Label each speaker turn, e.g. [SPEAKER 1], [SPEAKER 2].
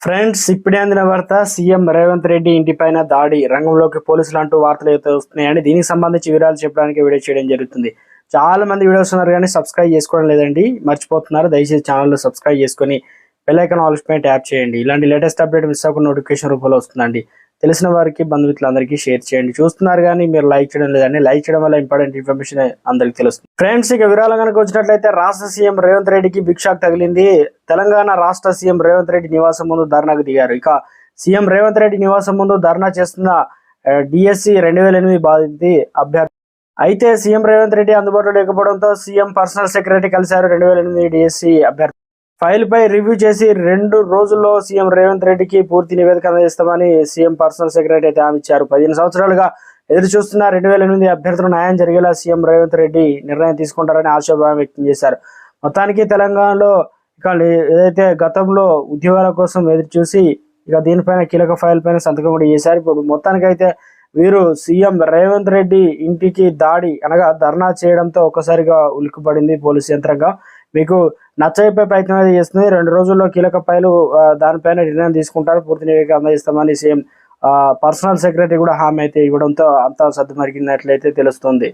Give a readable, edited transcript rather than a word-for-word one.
[SPEAKER 1] Friends, ఇప్పుడే అందిన వార్త. సీఎం రేవంత్ రెడ్డి ఇంటిపైన దాడి, రంగంలోకి పోలీసులు అంటూ వార్తలు అయితే వస్తున్నాయండి. దీనికి సంబంధించి వివరాలు చెప్పడానికి వీడియో చేయడం జరుగుతుంది. చాలా మంది వీడియోస్ ఉన్నారు కానీ సబ్స్క్రైబ్ చేసుకోవడం లేదండి, మర్చిపోతున్నారు. దయచేసి ఛానల్లో సబ్స్క్రైబ్ చేసుకొని బెల్ ఐకాన్ ఆల్ పైన ట్యాప్ చేయండి. ఇలాంటి లేటెస్ట్ అప్డేట్ మిస్ అవ్వకుండా నోటిఫికేషన్ రూపంలో వస్తుందండి. తెలిసిన వారికి, బంధుమిత్రులందరికీ షేర్ చేయండి. చూస్తున్నారు కానీ మీరు లైక్ చేయడం లేదండి. లైక్ చేయడం వల్ల ఇంపార్టెంట్ ఇన్ఫర్మేషన్ అందరికి తెలుస్తుంది. ఫ్రెండ్స్, ఇక వివరాలు కనుక వచ్చినట్లయితే రాష్ట్ర సీఎం రేవంత్ రెడ్డికి బిగ్ షాక్ తగిలింది. తెలంగాణ రాష్ట్ర సీఎం రేవంత్ రెడ్డి నివాసం ముందు ధర్నాకు దిగారు. ఇక సీఎం రేవంత్ రెడ్డి నివాసం ముందు ధర్నా చేస్తున్న డిఎస్సి 2008 బాధిత అభ్యర్థి. అయితే సీఎం రేవంత్ రెడ్డి అందుబాటులో లేకపోవడంతో సీఎం పర్సనల్ సెక్రటరీ కలిశారు 2008 డిఎస్సి అభ్యర్థి. ఫైల్ పై రివ్యూ చేసి 2 రోజుల్లో సీఎం రేవంత్ రెడ్డికి పూర్తి నివేదిక అందజేస్తామని సీఎం పర్సనల్ సెక్రటరీ అయితే హామీ ఇచ్చారు. 15 సంవత్సరాలుగా ఎదురు చూస్తున్న 2008 అభ్యర్థులు న్యాయం జరిగేలా సీఎం రేవంత్ రెడ్డి నిర్ణయం తీసుకుంటారని ఆశాభావం వ్యక్తం చేశారు. మొత్తానికి తెలంగాణలో ఇక ఏదైతే గతంలో ఉద్యోగాల కోసం ఎదురు చూసి ఇక దీనిపైన కీలక ఫైల్ పైన సంతకం కూడా చేశారు. ఇప్పుడు మొత్తానికైతే వీరు సీఎం రేవంత్ రెడ్డి ఇంటికి దాడి అనగా ధర్నా చేయడంతో ఒక్కసారిగా ఉలిక్కిపడింది పోలీసు యంత్రాంగం. మీకు నచ్చజెప్పే ప్రయత్నం అయితే చేస్తుంది. 2 రోజుల్లో కీలక ఫైలు దానిపైన నిర్ణయం తీసుకుంటారు, పూర్తి నివేదిక అందజేస్తామని సీఎం పర్సనల్ సెక్రటరీ కూడా హామీ అయితే ఇవ్వడంతో అంతా సద్దుమరిగినట్లయితే తెలుస్తుంది.